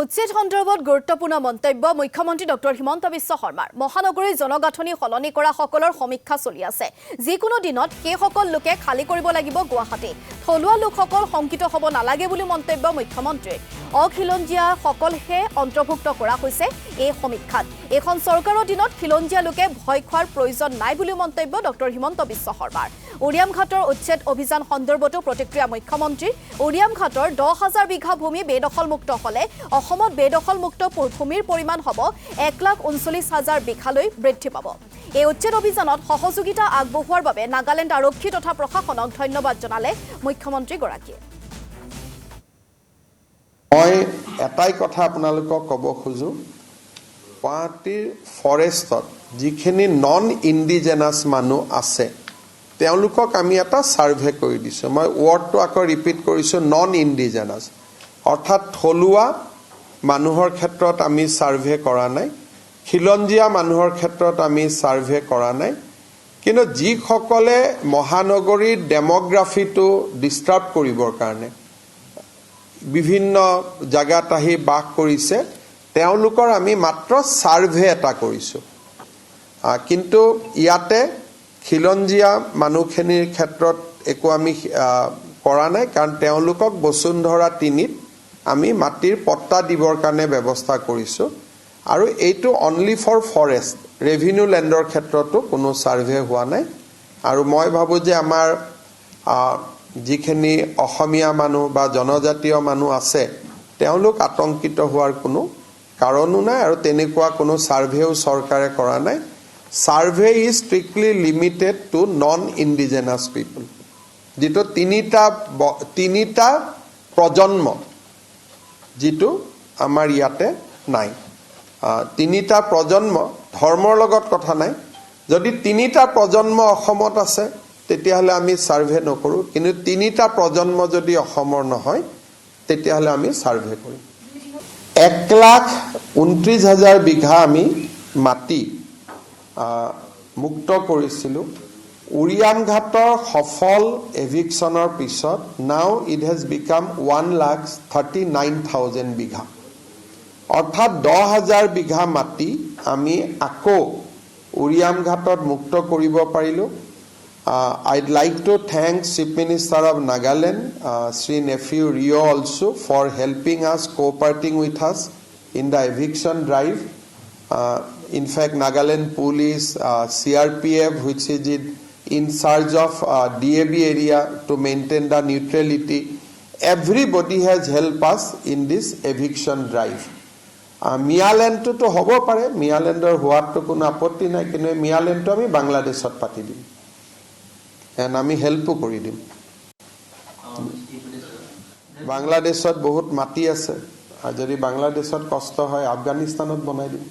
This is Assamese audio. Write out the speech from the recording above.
উচ্ছেদ সন্দৰ্ভত গুৰুত্বপূৰ্ণ মন্তব্য মুখ্যমন্ত্ৰী ডক্টৰ হিমন্ত বিশ্ব শৰ্মাৰ মহানগৰীৰ জনগাঁথনি সলনি কৰা সকলৰ সমীক্ষা চলি আছে যিকোনো দিনত সেই সকল লোকে খালি কৰিব লাগিব গুৱাহাটী থলুৱা লোকসকল সংকিত হ'ব নালাগে বুলি মন্তব্য মুখ্যমন্ত্ৰীৰ অখিলঞ্জিয়া সকলহে অন্তৰ্ভুক্ত কৰা হৈছে এই সমীক্ষাত এখন চৰকাৰৰ দিনত খিলঞ্জিয়া লোকে ভয় খোৱাৰ প্ৰয়োজন নাই বুলি মন্তব্য ডক্টৰ হিমন্ত বিশ্ব শৰ্মাৰ উৰিয়ামঘাটৰ উচ্ছেদ অভিযান সন্দৰ্ভতো প্ৰতিক্ৰিয়া মুখ্যমন্ত্ৰী উৰিয়ামঘাটৰ 10,000 বিঘা ভূমি বেদখলমুক্ত হলে অসমত বেদখলমুক্ত ভূমিৰ পৰিমাণ হ'ব 1,39,000 বিঘালৈ বৃদ্ধি পাব এই উচ্ছেদ অভিযানত সহযোগিতা আগবঢ়োৱাৰ বাবে নাগালেণ্ড আৰক্ষী তথা প্ৰশাসনক ধন্যবাদ জনালে মুখ্যমন্ত্ৰী গৰাকীয়ে মই এটাই কথা আপোনালোকক ক'ব খোজো গুৱাহাটীৰ ফৰেষ্টত যিখিনি নন ইণ্ডিজেনাছ মানুহ আছে তেওঁলোকক আমি এটা সাৰ্ভে কৰি দিছো মই ওয়াৰ্ডটো আকৌ ৰিপিট কৰিছো নন ইণ্ডিজেনাছ অৰ্থাৎ থলুৱা মানুহৰ ক্ষেত্ৰত আমি সাৰ্ভে কৰা নাই খিলঞ্জিয়া মানুহৰ ক্ষেত্ৰত আমি সাৰ্ভে কৰা নাই কিন্তু যিসকলে মহানগৰীৰ ডেমোগ্ৰাফিটো ডিস্টাৰ্ব কৰিবৰ কাৰণে বিভিন্ন জায়গাত আহি বাস কৰিছে তেওঁলোকৰ আমি মাত্ৰ সাৰ্ভে এটা কৰিছো কিন্তু ইয়াতে খিলঞ্জিয়া মানুহখিনিৰ ক্ষেত্ৰত একো আমি কৰা নাই কাৰণ তেওঁলোকক বসুন্ধৰা 3ত আমি মাটিৰ পট্টা দিবৰ কাৰণে ব্যৱস্থা কৰিছো আৰু এইটো অনলি ফৰ ফৰেষ্ট ৰেভিনিউ ল্যান্ডৰ ক্ষেত্ৰতো কোনো সাৰ্ভে হোৱা নাই আৰু মই ভাবো যে আমাৰ যিখিনি অসমীয়া মানুহ বা জনজাতীয় মানুহ আছে তেওঁলোক আতংকিত হোৱাৰ কোনো কাৰণো নাই আৰু তেনেকুৱা কোনো সাৰ্ভেও চৰকাৰে কৰা নাই survey is strictly limited to non indigenous people যেটো তিনিটা প্ৰজন্ম যেটো আমাৰ ইয়াতে নাই তিনিটা প্ৰজন্ম ধৰ্মৰ লগত কথা নাই যদি তিনিটা প্ৰজন্ম অসমত আছে তেতিয়াহলে আমি সাৰ্ভে নকৰো কিন্তু তিনিটা প্ৰজন্ম যদি অসমৰ নহয় তেতিয়াহলে আমি সাৰ্ভে কৰিম 1,29,000 বিঘা আমি মাটি মুক্ত কৰিছিলো উৰিয়ামঘাটৰ সফল এভিকশনৰ পিছত নাও ইট হেজ বিকাম 1,39,000 বিঘা অৰ্থাৎ 10,000 বিঘা মাটি আমি আকৌ উৰিয়ামঘাটত মুক্ত কৰিব পাৰিলো I'd like to thank Chief Minister of Nagaland, Sri Nephew Rio also for helping us, cooperating with us in the eviction drive. In fact, Nagaland Police, CRPF, which is in charge of DAB area to maintain the neutrality, everybody has helped us in this eviction drive. Mialand to hobo pare, Mialander huat to kuna apatti nai, kinu Mialand to ami Bangladeshot pati dim. And আমি হেল্পও কৰি দিম বাংলাদেশত বহুত মাটি আছে আৰু যদি বাংলাদেশত কষ্ট হয় আফগানিস্তানত বনাই দিম